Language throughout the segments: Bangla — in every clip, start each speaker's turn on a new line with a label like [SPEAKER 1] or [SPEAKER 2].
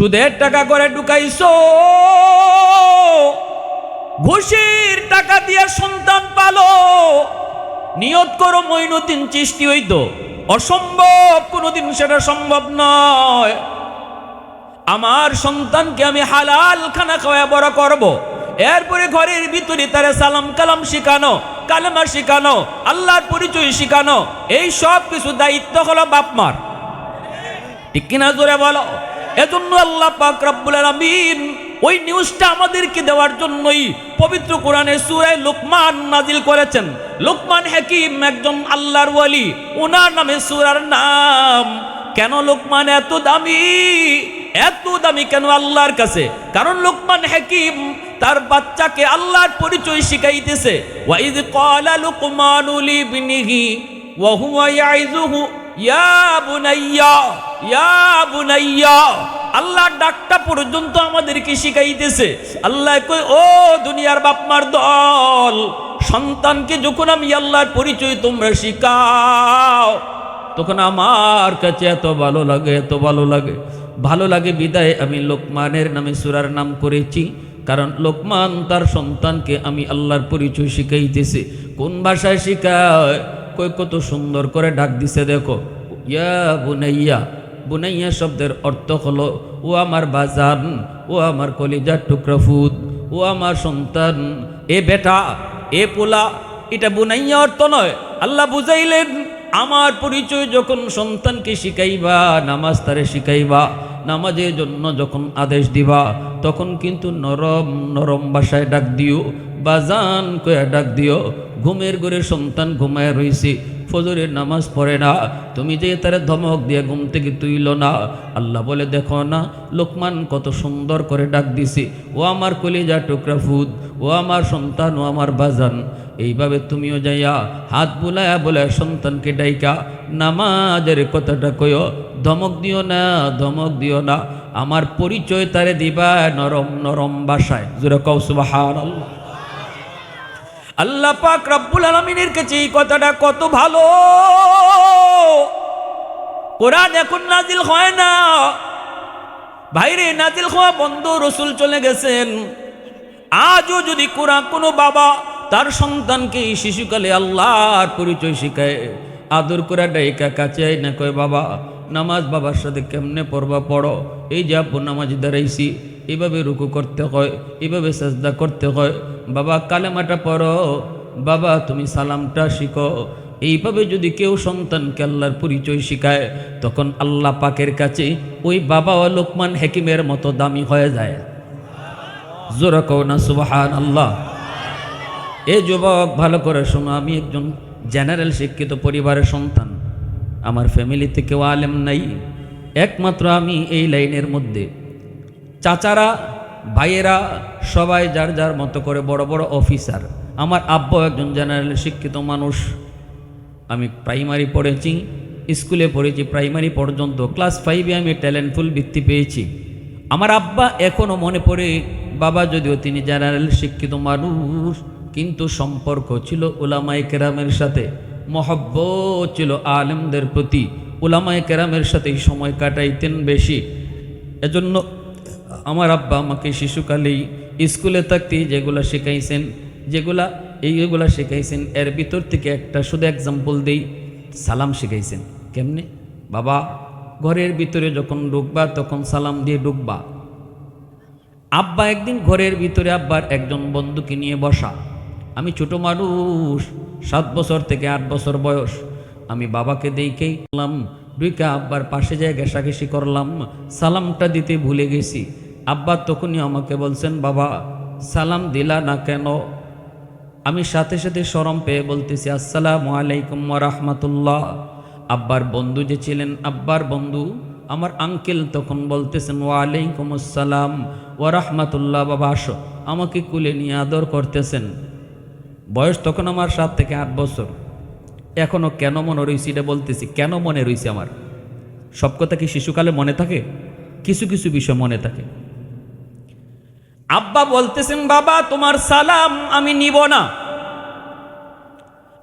[SPEAKER 1] সুদের টাকা করে ঢুকাইছো, ঘুষের টাকা দিয়ে সন্তান পালো, নিয়ত করো মঈনুদ্দিন চিশতি হইতো, অসম্ভব, কোনোদিন সেটা সম্ভব নয়। আমার সন্তানকে আমি হালাল খানা খাওয়া বড় করব। এরপরে ঘরের ভিতরে তারা সালাম কালাম শিখানো, কালেমা শিখানো, আল্লাহর পরিচয় শিখানো, এই সব কিছু দায়িত্ব হলো বাপ মার। ঠিক কিনা জোরে বলো? এজন্য আল্লাহ পাক রব্বুল আলামিন ওই নিউজটা আমাদেরকে দেওয়ার জন্যই পবিত্র কোরআনে সূরা লুকমান নাজিল করেছেন। লুকমান হাকিম একজন আল্লাহর ওয়ালি, ওনার নামে সূরার নাম। কেন লুকমান এত দামি? এত দামি কেন আল্লাহর কাছে? কারণ লুকমান হাকিম তার বাচ্চাকে আল্লাহর পরিচয় শিখাইতেছে। ওয়াইদ ক্বালা লুকমানু লিবনিহি ওয়া হুয়া ইয়াইযুহু ইয়া বুনাইয়া ইয়া বুনাইয়া। আল্লাহর ডাকটা পর্যন্ত আমাদেরকে শিখাইতেছে। আল্লাহ কই, ও দুনিয়ার বাপমার দল, সন্তানকে যখন আমি আল্লাহর পরিচয় তোমরা শিখাও, তখন আমার কাছে এত ভালো লাগে, এত ভালো লাগে। ভালো লাগে বিদায় আমি লোকমানের নামে সূরার নাম করেছি। কারণ লোকমান তার সন্তানকে আমি আল্লাহর পরিচয় শিখাইতেছে। কোন ভাষায় শিখায়? কই কত সুন্দর করে ডাক দিছে দেখো, ইয়া বুনাইয়া। বুনাইয়া শব্দের অর্থ হলো ও আমার বাজান, ও আমার কলিজার টুকরা ফুত, ও আমার সন্তান, এ বেটা, এ পোলা। এটা বুনাইয়া অর্থ নয়। আল্লাহ বুঝাইলেন আমার পরিচয় যখন সন্তানকে শিখাইবা, নামাজ তারে শিখাইবা, নামাজের জন্য যখন আদেশ দিবা, তখন কিন্তু নরম নরম ভাষায় ডাক দিও, বাজান কয়া ডাক দিও। ঘুমের ঘরে সন্তান ঘুমায় রইছে, ফজরের নামাজ পড়ে না, তুমি যে তারে ধমক দিয়ে ঘুম থেকে তুইল না। আল্লাহ বলে, দেখো না লোকমান কত সুন্দর করে ডাক দিছে, ও আমার কলিজা টুকরা ফুদ, ও আমার সন্তান, ও আমার বাজান। এইভাবে তুমিও যাইয়া হাত বুলায়া বলে সন্তানকে ডাইকা নামাজের কথাটা কইও, ধমক দিও না, ধমক দিও না। আমার পরিচয় তারে দিবা নরম নরম ভাষায়। জোরে কও সুবহানাল্লাহ। আল্লাহ পাক রব্বুল আলামিনের কাছে এই কথাটা কত ভালো। কোরআন এখন নাজিল হয় না ভাইরে, নাজিল হওয়া বন্ধ, রসুল চলে গেছেন। আজও যদি কোরআন কোনো বাবা তার সন্তানকে এই শিশুকালে আল্লাহর পরিচয় শিখায়, আদর করে ডাইকা কাছে না কয়, বাবা নামাজ বাবার সাথে কেমনে পড়বা পড়ো, এই যে আপু নামাজ দাঁড়াইছি, এভাবে রুকু করতে হয়, এভাবে সাজদা করতে হয়, বাবা কালেমাটা পড়ো, বাবা তুমি সালামটা শিখো। এইভাবে যদি কেউ সন্তানকে আল্লাহর পরিচয় শিখায়, তখন আল্লাহ পাকের কাছে ওই বাবা ও লোকমান হাকিমের মতো দামি হয়ে যায়। জোরে কও না সুবহানাল্লাহ। এ যুবক ভালো করে শোনো, আমি একজন জেনারেল শিক্ষিত পরিবারের সন্তান। আমার ফ্যামিলিতে কেউ আলেম নাই, একমাত্র আমি এই লাইনের মধ্যে। চাচারা ভাইয়েরা সবাই যার যার মতো করে বড় বড় অফিসার। আমার আব্বা একজন জেনারেল শিক্ষিত মানুষ। আমি প্রাইমারি পড়েছি, স্কুলে পড়েছি প্রাইমারি পর্যন্ত, ক্লাস 5-এ আমি ট্যালেন্টফুল বৃত্তি পেয়েছি। আমার আব্বা এখনও মনে পড়ে, বাবা যদিও তিনি জেনারেল শিক্ষিত মানুষ, কিন্তু সম্পর্ক ছিল উলামায়ে কেরামের সাথে, মহব্বত ছিল আলেমদের প্রতি, উলামায়ে কেরামের সাথেই সময় কাটাইতেন বেশি। এজন্য আমার আব্বা আমাকে শিশুকালেই স্কুলে থাকতেই যেগুলো শেখাইছেন, এইগুলা শেখাইছেন, এর ভিতর থেকে একটা শুধু এক্সাম্পল দেই, সালাম শিখাইছেন। কেমনে? বাবা ঘরের ভিতরে যখন ঢুকবা তখন সালাম দিয়ে ঢুকবা। আব্বা একদিন ঘরের ভিতরে আব্বার একজন বন্ধুকে নিয়ে বসা। আমি ছোট মানুষ, 7 বছর থেকে 8 বছর বয়স। আমি বাবাকে দেখেই বললাম, ঢুকা আব্বার পাশে যায় ঘেঁষাঘেঁষি করলাম, সালামটা দিতে ভুলে গেছি। আব্বা তখনই আমাকে বলছেন, বাবা সালাম দিলা না কেন? আমি সাথে সাথে শরম পেয়ে বলতেছি, আসসালামু আলাইকুম ওয়া রাহমাতুল্লাহ। আব্বার বন্ধু যে ছিলেন, আব্বার বন্ধু আমার আঙ্কেল, তখন বলতেছেন, ওয়া আলাইকুম আসসালাম ওয়া রাহমাতুল্লাহ। বাবা আসো, আমাকে কুলে নিয়ে আদর করতেছেন। বয়স তখন আমার 7 থেকে 8 বছর। এখনও কেন মনে রয়েছে এটা বলতেছি, কেন মনে রয়েছে আমার? সব কথা কি শিশুকালে মনে থাকে? কিছু কিছু বিষয় মনে থাকে। আব্বা বলতেছেন, বাবা তোমার সালাম আমি নিব না।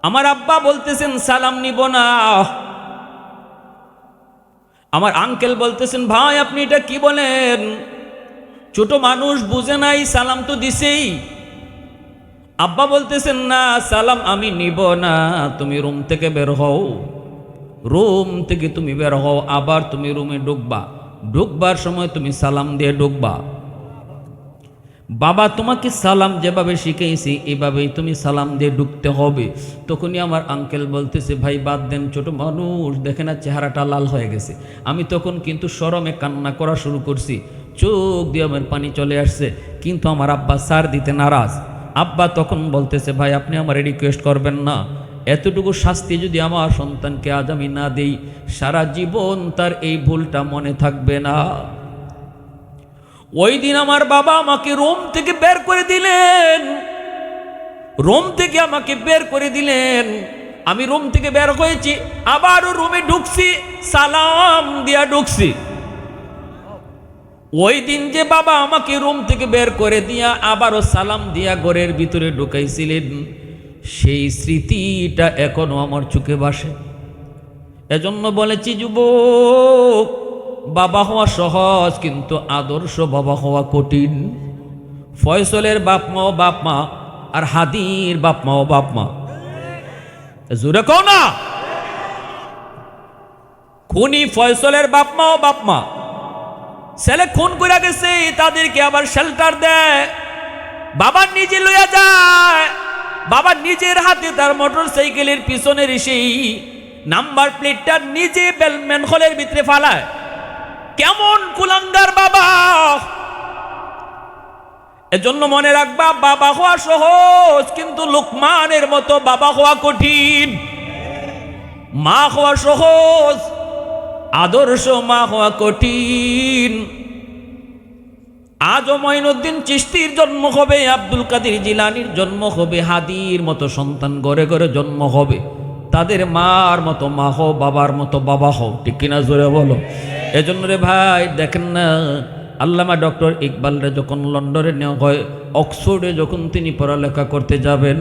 [SPEAKER 1] আমার আব্বা বলতেছেন, সালাম নিব না। আমার আঙ্কেল বলতেছেন, ভাই আপনি এটা কি বলেন? ছোট মানুষ বুঝে নাই, সালাম তো দিছেই। আব্বা বলতেছেন, না সালাম আমি নিব না, তুমি রুম থেকে বের হও, রুম থেকে তুমি বের হও, আবার তুমি রুমে ঢুকবা, ঢুকবার সময় তুমি সালাম দিয়ে ঢুকবা। বাবা তোমাকে সালাম যেভাবে শিখেছি এভাবেই তুমি সালাম দিয়ে ঢুকতে হবে। তখনই আমার আঙ্কেল বলতেছে, ভাই বাদ দেন, ছোট মানুষ দেখে না চেহারাটা লাল হয়ে গেছে। আমি তখন কিন্তু শরমে কান্না করা শুরু করছি, চোখ দিয়ে আমার পানি চলে আসছে, কিন্তু আমার আব্বা সার দিতে নারাজ। আব্বা তখন বলতেছে, ভাই আপনি আমার রিকোয়েস্ট করবেন না, এতটুকু শাস্তি যদি আমার সন্তানকে আজ আমি না দেই, সারা জীবন তার এই ভুলটা মনে থাকবে না। ওই দিন আমার বাবা আমাকে রুম থেকে বের করে দিলেন, রুম থেকে আমাকে বের করে দিলেন। আমি রুম থেকে বের হয়েছি, আবারও রুমে ঢুকছি, সালাম দিয়া ঢুকছি। ওই দিন যে বাবা আমাকে রুম থেকে বের করে দিয়া আবারও সালাম দিয়া ঘরের ভিতরে ঢুকাইছিলেন, সেই স্মৃতিটা এখনো আমার চোখে ভাসে। এজন্য বলেছি যুবক, বাবা হওয়া সহজ, কিন্তু আদর্শ বাবা হওয়া কঠিন। ফয়সলের বাপ মা ও বাপ মা, আর হাদির বাপ মা ও বাপ মা, জোরে কও না। খুনি ফয়সলের বাপ মা ও বাপ মা, ছেলে খুন করে গেছে, তাদেরকে আবার শেল্টার দেয়, বাবা নিজে লইয়া যায়, বাবা নিজের হাতে তার মোটর সাইকেলের পিছনের সেই নাম্বার প্লেটটা নিজে বেলম্যান হলের ভিতরে ফালায়। কেমন কুলাঙ্গার বাবা! এজন্য মনে রাখবা, বাবা হওয়া সহজ, কিন্তু লুকমানের মতো বাবা হওয়া কঠিন। মা হওয়া সহজ, আদর্শ মা হওয়া কঠিন। আজও মঈনুদ্দিন চিশতির জন্ম হবে, আব্দুল কাদের জিলানির জন্ম হবে, হাদির মতো সন্তান ঘরে ঘরে জন্ম হবে। তাদের মার মতো মা হও, বাবার মতো বাবা হও, ঠিক কিনা জোরে বলো। এজন্য রে ভাই দেখেন না, আল্লামা ডক্টর ইকবালরে যখন লন্ডনে নেওয়া হয়, অক্সফোর্ডে যখন তিনি পড়ালেখা করতে যাবেন,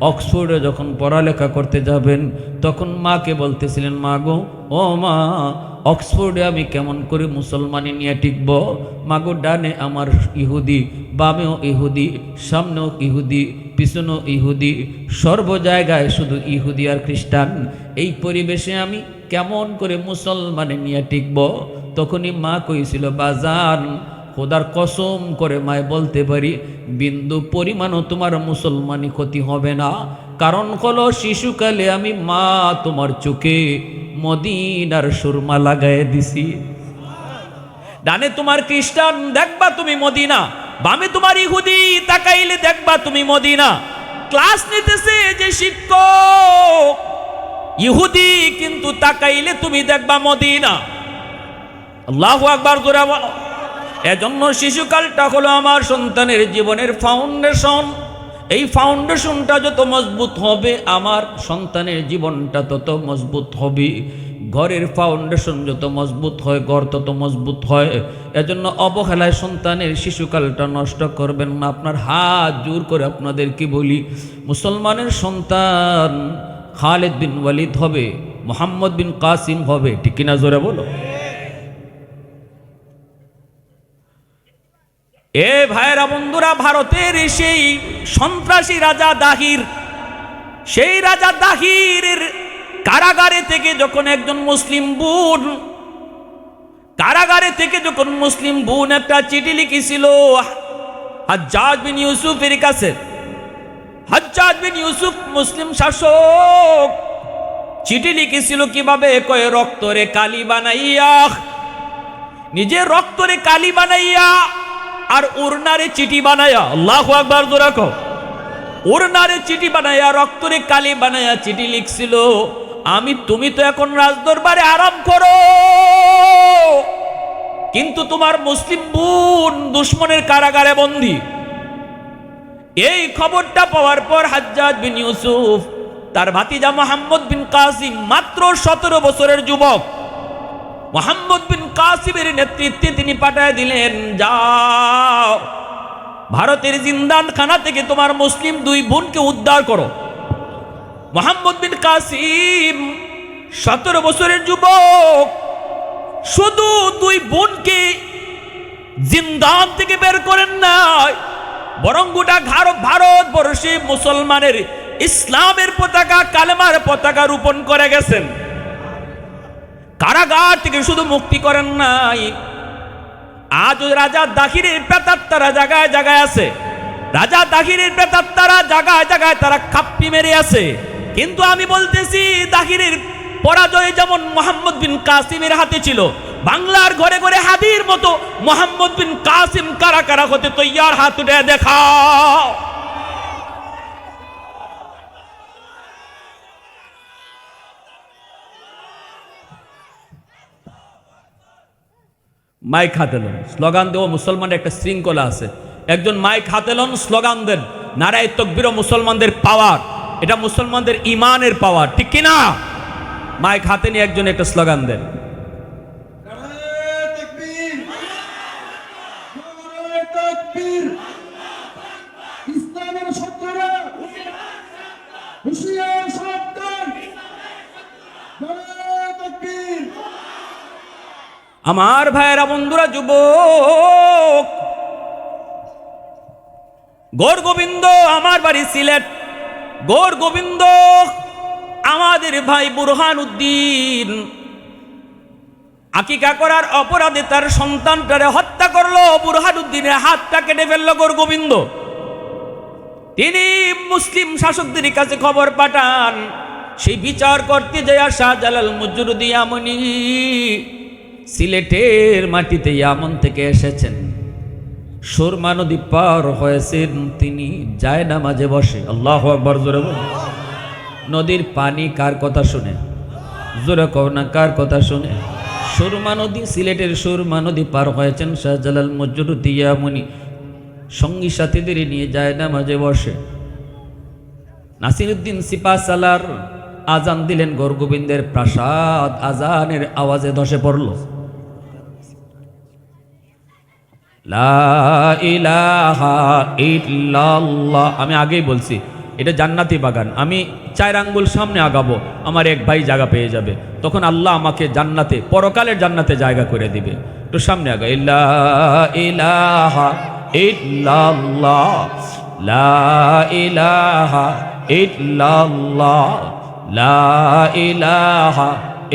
[SPEAKER 1] অক্সফোর্ডে যখন পড়ালেখা করতে যাবেন, তখন মাকে বলতেছিলেন, মা গো, ও মা, অক্সফোর্ডে আমি কেমন করে মুসলমানি নিয়ে টিকব? মাগো, ডানে আমার ইহুদি, বামেও ইহুদি, সামনেও ইহুদি, পিছনেও ইহুদি, সর্ব জায়গায় শুধু ইহুদি আর খ্রিস্টান, এই পরিবেশে আমি কেমন করে মুসলমানি নিয়ে টিকব? তখনই মা কইছিল, বাজান খোদার কসম করে মায় বলতে পারি, বিন্দু পরিমাণও তোমার মুসলমানি ক্ষতি হবে না। কারণ হলো, শিশুকালে আমি মা তোমার চোখে মদিনার সুরমা লাগায় দিছি। ডানে তোমার খ্রিস্টান, দেখবা তুমি মদিনা, বামে তোমার ইহুদি, তাকাইলে দেখবা তুমি মদিনা। ক্লাস নিতেছে যে শিক্ষক ইহুদি, কিন্তু তাকাইলে তুমি দেখবা মদিনা। আল্লাহু আকবার জোরে বলো। এজন্য শিশুকালটা হলো আমার সন্তানের জীবনের ফাউন্ডেশন। এই ফাউন্ডেশনটা যত মজবুত হবে, আমার সন্তানের জীবনটা তত মজবুত হবে। ঘরের ফাউন্ডেশন যত মজবুত হয়, ঘর তত মজবুত হয়। এজন্য অবহেলায় সন্তানের শিশুকালটা নষ্ট করবেন না। আপনার হাত জোর করে আপনাদেরকে বলি, মুসলমানের সন্তান খালিদ বিন ওয়ালিদ হবে, মোহাম্মদ বিন কাসিম হবে, ঠিক কিনা জোরে বলো। এ ভাইরা বন্ধুরা, ভারতের সেই সন্ত্রাসী রাজা দাহির, সেই রাজা দাহিরের কারাগারে থেকে যখন একজন মুসলিম বোন, কারাগারে থেকে যখন মুসলিম বোন একটা চিঠি লিখেছিল হাজ্জাজ বিন ইউসুফের কাছে। হাজ্জাজ বিন ইউসুফ মুসলিম শাসক, চিঠি লিখেছিল কিভাবে? কয়ে রক্তরে কালি বানাইয়া, নিজের রক্তরে কালি বানাইয়া আর উরনারে চিঠি বানায়া, আল্লাহু আকবার জোরে কও, উরনারে চিঠি বানায়া, রক্তরে কালি বানায়া চিঠি লিখছিল, তুমি তো এখন রাজদরবারে আরাম করো, কিন্তু তোমার মুসলিম বোন দুশমনের কারাগারে বন্দী। এই খবরটা পাওয়ার পর হাজ্জাজ বিন ইউসুফ তার ভাতিজা মোহাম্মদ বিন কাসিম, মাত্র 17 বছরের যুবক, মোহাম্মদ বিন কাসিমের নেতৃত্বে তিনি পাঠায় দিলেন, যাও ভারতের জিন্দানখানা থেকে তোমার মুসলিম 2 বোনকে উদ্ধার করো। মোহাম্মদ বিন কাসিম 17 বছরের যুবক, শুধু দুই বোনকে জিন্দান থেকে বের করেন নাই, বরং গোটা ভারতবর্ষে মুসলমানের ইসলামের পতাকা, কালেমার পতাকা রোপণ করে গেছেন। কারাগার থেকে শুধু মুক্তি করেন নাই, আজ রাজা দাখিরের প্রেতাত্মারা জায়গায় জায়গায় আছে। রাজা দাখিরের প্রেতাত্মারা জায়গায় জায়গায় তারা খাপ্পি মেরে আছে। কিন্তু আমি বলতেছি, দাখিরের পরাজয় যেমন মোহাম্মদ বিন কাসিমের হাতে ছিল, বাংলার ঘরে ঘরে হাদির মতো মোহাম্মদ বিন কাসিম কারা কারা হতে তৈয়ার, হাত উঠে দেখাও। মাইক হাতে লন, স্লোগান দেব। মুসলমানের একটা শৃঙ্খলা আছে। একজন মাইক হাতে লন, স্লোগান দেন, নারায়ে তাকবীর। মুসলমানদের পাওয়ার, এটা মুসলমানদের ইমানের পাওয়ার, ঠিক কিনা? মাইক হাতে নিয়ে একজন একটা স্লোগান দেন। আমার ভাইয়েরা, বন্ধুরা, যুবক, গৌর গোবিন্দ আমার বাড়ি সিলেট। গৌর গোবিন্দ আমাদের ভাই বুরহান উদ্দিন আকিকা করার অপরাধে তার সন্তানটারে হত্যা করলো। বুরহান উদ্দিনের হাতটা কেটে ফেললো গৌর গোবিন্দ। তিনি মুসলিম শাসকদের কাছে খবর পাঠান। সেই বিচার করতে যায় শাহজালাল মুজরুদি ইয়ামনি সিলেটের মাটিতে ইয়ামন থেকে এসেছেন। সুরমা নদী পার হয়েছেন তিনি, যায় না মাঝে বসে। আল্লাহু আকবার, জোরে বল। নদীর পানি কার কথা শুনে? জোরে কও না, কার কথা শুনে? সুরমা নদী, সিলেটের সুরমা নদী পার হয়েছেন শাহজালাল মুজরুদি ইয়ামনি। সঙ্গী সাথীদের নিয়ে যায় না মাঝে বসে। নাসিরউদ্দিন সিপাহসালার আজান দিলেন। গৌর গোবিন্দের প্রাসাদ আজানের আওয়াজে ধসে পড়ল। লা ইলাহা ইল্লাল্লাহ। আমি আগেই বলছি, এটা জান্নাতি বাগান। আমি 4 আঙ্গুল সামনে আগাবো, আমার এক ভাই জায়গা পেয়ে যাবে। তখন আল্লাহ আমাকে জান্নাতে, পরকালের জান্নাতে জায়গা করে দিবে। তো সামনে আগা। লা ইলাহা ইল্লাল্লাহ, লা ইলাহা ইল্লাল্লাহ, লা ইলাহা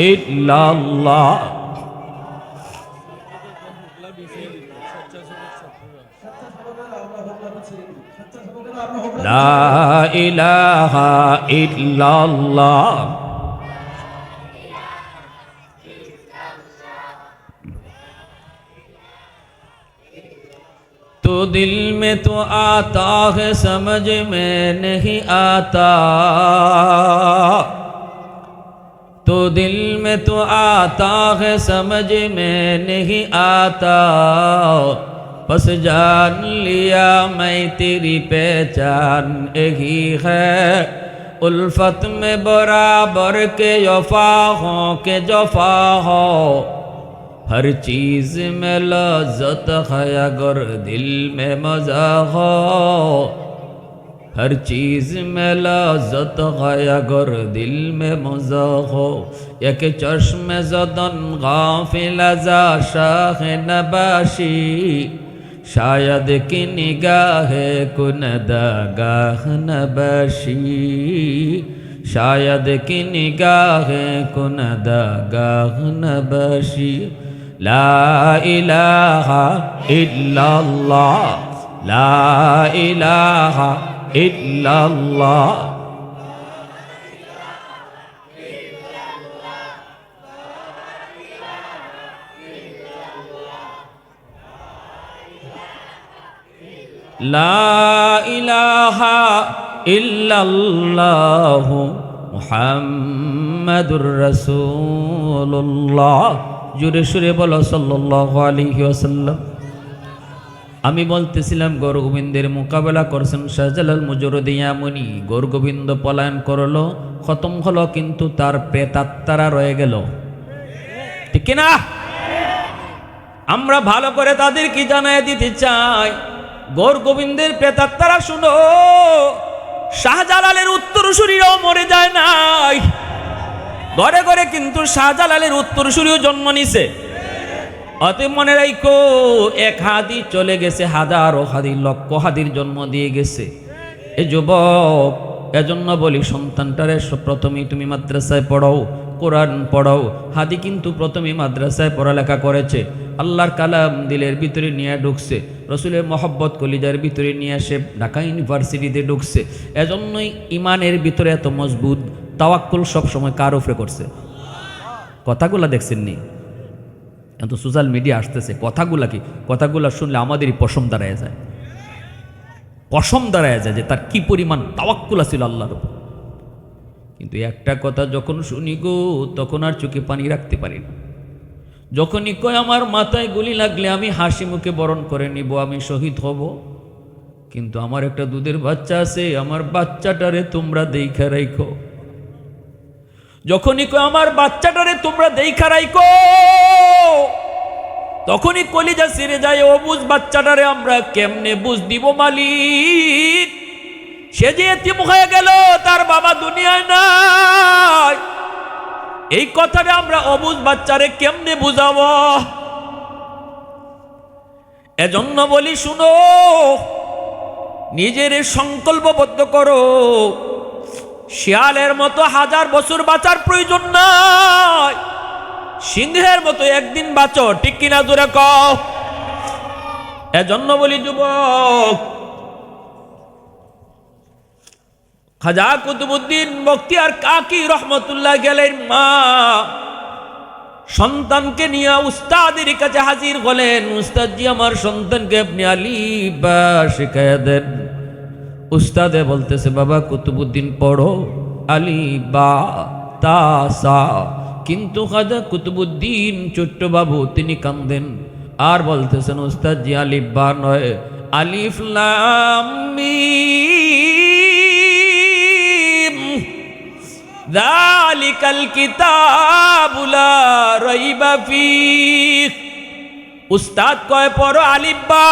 [SPEAKER 1] ইল্লাল্লাহ। লা ইলাহা ইল্লাল্লাহ। तो दिल में तो आता है, समझ में नहीं आता। तो दिल में तो आता है, समझ में नहीं आता। बस जान लिया मैं तेरी पहचान यही है। उल्फत में बराबर के वफा हो के जफा हो। हर चीज में लज्जत है अगर दिल में मजा हो। हर चीज में लज्जत है अगर दिल में मजा हो। एक चश्म ज़दन गाफिल अज़ा शाह नबाशी। शायद की निगाह कुनदा गाह नबाशी। शायद की निगाह कुनदा गाह नबाशी। ला इलाहा इल्लल्लाह, ला इलाहा इल्लल्लाह। ला इलाहा इल्लल्लाह मुहम्मदुर रसूलुल्लाह। জোরে সুরে বলো সাল্লাল্লাহু আলাইহি ওয়াসাল্লাম। আমি বলতেছিলাম, গৌর গোবিন্দের মোকাবেলা করছেন শাহজালাল মুজরুদি ইয়ামনি। গৌর গোবিন্দ পলায়ন করলো, খতম হলো, কিন্তু তার প্রেতাত্মারা রয়ে গেল, ঠিক কিনা? আমরা ভালো করে তাদেরকে জানাই দিতে চাই, গৌর গোবিন্দের প্রেতাত্মারা শুনো, শাহজালালের উত্তরসূরিরাও মরে যায় নাই। ঘরে ঘরে কিন্তু শাহজালালের উত্তরসূরিও জন্ম নিছে। অতএব মনে রাখো, এক হাদি চলে গেছে, হাজারো হাদি, লক্ষ হাদির জন্ম দিয়ে গেছে। এ যুবক, এজন্য বলি সন্তানটারে প্রথমেই তুমি মাদ্রাসায় পড়াও, কোরআন পড়াও। হাদি কিন্তু প্রথমে মাদ্রাসায় পড়ালেখা করেছে, আল্লাহর কালাম দিলের ভিতরে নিয়ে ঢুকছে, রসুলের মহব্বত কলিজার ভিতরে নিয়ে এসে ঢাকা ইউনিভার্সিটিতে ঢুকছে। এজন্যই ইমানের ভিতরে এত মজবুত। তাওয়াক্কুল সবসময় কার উপরে করছে? কথাগুলা দেখছেন নি? এত সোশ্যাল মিডিয়া আসতেছে, কথাগুলা কি, কথাগুলা শুনলে আমাদেরই পশম দাঁড়ায় যায়, পশম দাঁড়ায় যায় যে তার কি পরিমাণ তাওয়াক্কুল ছিল আল্লাহর উপর। কিন্তু একটা কথা যখন শুনি গো, তখন আর চোখে পানি রাখতে পারি না। যখনই কয় আমার মাথায় গুলি লাগলে আমি হাসি মুখে বরণ করে নিব, আমি শহীদ হব, কিন্তু আমার একটা দুধের বাচ্চা আছে, আমার বাচ্চাটারে তোমরা দেইখা রাইখো। যখনই কয় আমার বাচ্চাটারে তোমরা দেইখা রাইখো, তখনই কলিজা ছিঁড়ে যায়। অবুঝ বাচ্চাটারে আমরা কেমনে বুঝ দিব মালিক? সে যে এতিম হয়ে গেল, তার বাবা দুনিয়ায় নাই, এই কথাটা আমরা অবুঝ বাচ্চারে কেমনে বুঝাবো? এজন্য বলি শুনো, নিজের সংকল্পবদ্ধ করো। শিয়ালের মতো 1000 বছর বাঁচার প্রয়োজন নাই, সিংহের মতো একদিন বাঁচো, ঠিক কিনা জোরে কও। এজন্য বলি যুবক, খাজা কুতুবউদ্দিন বখতিয়ার কাকি রহমতুল্লাহ গেলেন মা সন্তানকে নিয়ে উস্তাদের কাছে হাজির হলেন। উস্তাদজি, আমার সন্তানকে আপনি আলিফ বা শিখাইয়া দেন। উস্তাদে বলতেছে, বাবা কুতুবউদ্দিন পড়ো আলিফ বা তা সা। কিন্তু খাজা কুতুবউদ্দিন ছোট্ট বাবু, তিনি কান্দেন আর বলতেছেন, উস্তাদজি আলিফ বা নয়, আলিফ লাম মিম যালিকাল কিতাবু লা রাইবা ফীহ। উস্তাদ কয় পড়ো আলিফ বা,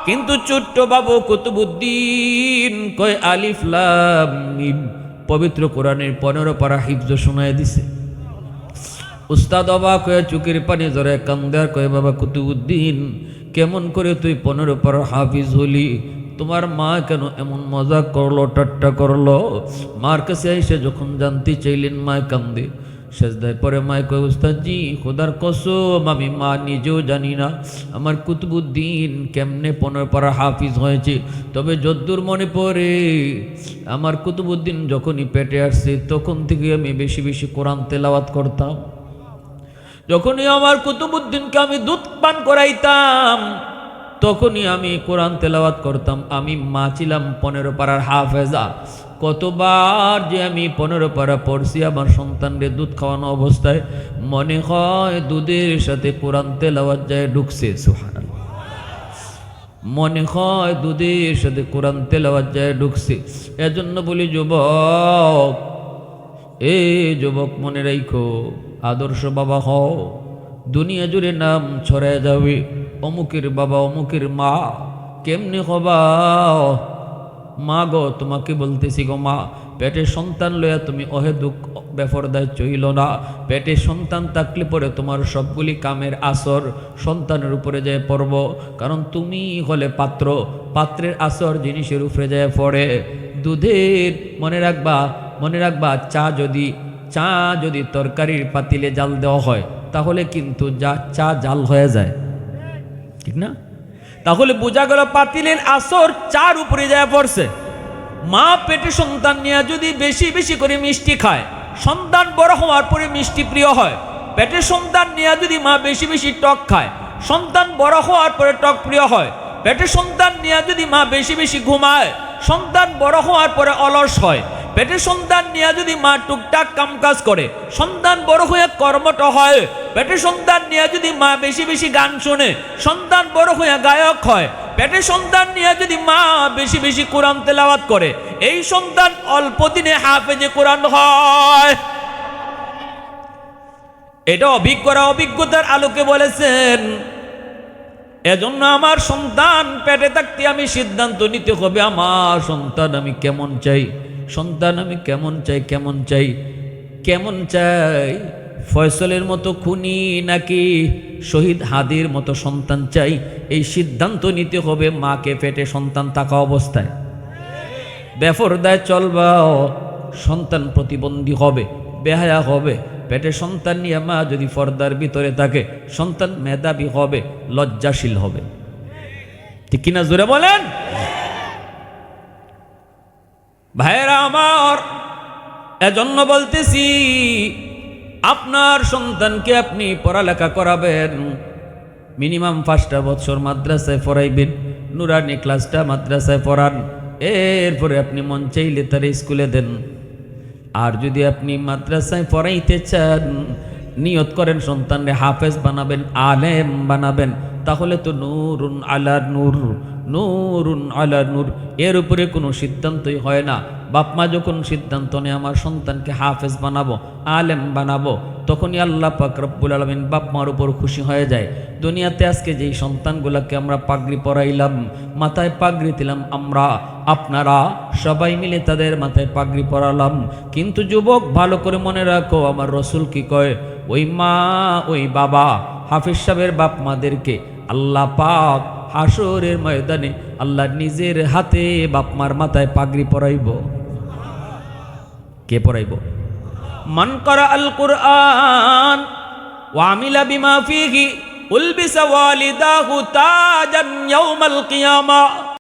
[SPEAKER 1] কিন্তু ছোট্ট বাবু কুতুবউদ্দিন কয় আলিফ লাম মিম। পবিত্র কোরআনের 15 পারা হিফজ শোনায় দিছে। উস্তাদ অবাক হয়ে চোখের পানি ধরে কান্দে আর কয়, বাবা কুতুবউদ্দিন, কেমন করে তুই 15 পারা হাফিজ হলি? তোমার মা কেন এমন মজা করলো, ঠাট্টা করলো? মার কাছে এসে যখন জানতে চাইলেন, মায় কান্দে। সেজদায় পরে মায় কয়, উস্তাদজি খোদার কসম, আমি মা নিজেও জানি না আমার কুতুবউদ্দিন কেমনে 15 পারা হাফিজ হয়েছে। তবে যদ্দূর মনে পড়ে, আমার কুতুবউদ্দিন যখনই পেটে আসছে, তখন থেকে আমি বেশি বেশি কোরআন তেলাওয়াত করতাম। যখনই আমার কুতুবউদ্দিনকে আমি দুধ পান করাইতাম, তখনই আমি কোরআন তেলাওয়াত করতাম। আমি মা ছিলাম 15 পারার হাফেজা। কতবার যে আমি 15 পারা পড়ছি আমার সন্তানরে দুধ খাওয়ানো অবস্থায়, মনে হয় দুধের সাথে কোরআন তেলাওয়াত যায় ঢুকছে। সুবহানাল্লাহ, মনে হয় দুধের সাথে কোরআন তেলাওয়াত যায় ঢুকছে। এজন্য বলি যুবক, এ যুবক মনে রাখো, আদর্শ বাবা হও, দুনিয়া জুড়ে নাম ছড়ায় যাবে। অমুকের বাবা, অমুকের মা, কেমনে হবা? মা গো, তোমাকে বলতেছি গো মা, পেটে সন্তান লইয়া তুমি অহেতুক বেফরদায় চইল না। পেটে সন্তান থাকলে পরে তোমার সবগুলি কামের আসর সন্তানের উপরে যায় পড়ব, কারণ তুমি হলে পাত্র, পাত্রের আসর জিনিসের উপরে যায় পড়ে। দুধের মনে রাখবা, মনে রাখবা, চা যদি তরকারির পাতিলে জাল দেওয়া হয়, তাহলে কিন্তু চা জাল হয়ে যায়, ঠিক না? তাহলে বোঝা গেল পাতিলের আসর চার উপরে যায় পড়ছে। মা পেটে সন্তান নিয়ে যদি বেশি বেশি করে মিষ্টি খায়, সন্তান বড় হওয়ার পরে মিষ্টি প্রিয় হয়। পেটে সন্তান নিয়ে যদি মা বেশি বেশি টক খায়, সন্তান বড় হওয়ার পরে টক প্রিয় হয়। পেটে সন্তান নিয়ে যদি মা বেশি বেশি ঘুমায়, সন্তান বড় হওয়ার পরে অলস হয়। পেটে সন্তান নিয়ে যদি মা টুকটাক কামকাজ করে, সন্তান বড় হয়ে কর্মঠ হয়। পেটে সন্তান নিয়ে যদি মা বেশি বেশি গান শোনে, সন্তান বড় হয়ে গায়ক হয়। পেটে সন্তান নিয়ে যদি মা বেশি বেশি কোরআন তেলাওয়াত করে, এই সন্তান অল্প দিনে হাফেজে কোরআন হয়। এটা অভিজ্ঞতার আলোকে বলেছেন। এজন্য আমার সন্তান পেটে থাকতে আমি সিদ্ধান্ত নিতে হবে, আমার সন্তান আমি কেমন চাই, সন্তান আমি কেমন চাই, কেমন চাই, কেমন চাই। ফয়সলের মতো খুনি নাকি শহীদ হাদির মতো সন্তান চাই, এই সিদ্ধান্ত নিতে হবে মাকে পেটে সন্তান থাকা অবস্থায়। বেপরদায় চলবাও, সন্তান প্রতিবন্ধী হবে, বেহায়া হবে। পেটে সন্তান নিয়ে মা যদি পর্দার ভিতরে থাকে, সন্তান মেধাবী হবে, লজ্জাশীল হবে। ঠিক কিনা জোরে বলেন ভাইরা আমার। এজন্য বলতেছি, আপনার সন্তানকে আপনি পড়ালেখা করাবেন, মিনিমাম 5টা বছর মাদ্রাসায় পড়াইবেন, নুরানি ক্লাসটা মাদ্রাসায় পড়ান, এরপরে আপনি মন চাইলে তার স্কুলে দেন। আর যদি আপনি মাদ্রাসায় পড়াইতে চান, নিয়ত করেন সন্তানরে হাফেজ বানাবেন, আলেম বানাবেন, তাহলে তো নূরুন আলা নূর, নূরুন আলা নূর, এর উপরে কোনো সিদ্ধান্তই হয় না। বাপমা যখন সিদ্ধান্ত নেয় আমার সন্তানকে হাফেজ বানাবো, আলেম বানাবো, তখনই আল্লাহ পাক রব্বুল আলামিন বাপমার উপর খুশি হয়ে যায়। দুনিয়াতে আজকে যেই সন্তানগুলোকে আমরা পাগড়ি পরাইলাম, মাথায় পাগড়ি দিলাম, আমরা আপনারা সবাই মিলে তাদের মাথায় পাগড়ি পরালাম, কিন্তু যুবক ভালো করে মনে রাখো, আমার রসুল কি কয়, ওই মা ওই বাবা হাফিজ সাহেবের বাপ মাদেরকে আল্লাহ পাক হাসরের ময়দানে আল্লাহ নিজের হাতে বাপমার মাথায় পাগড়ি পরাইব। কে পরাইব? মান করা আল কুরআন ওয়া আমিলা বিমা ফিহি উলবিসা ওয়ালিদাহু তাজান ইয়াউমাল কিয়ামা।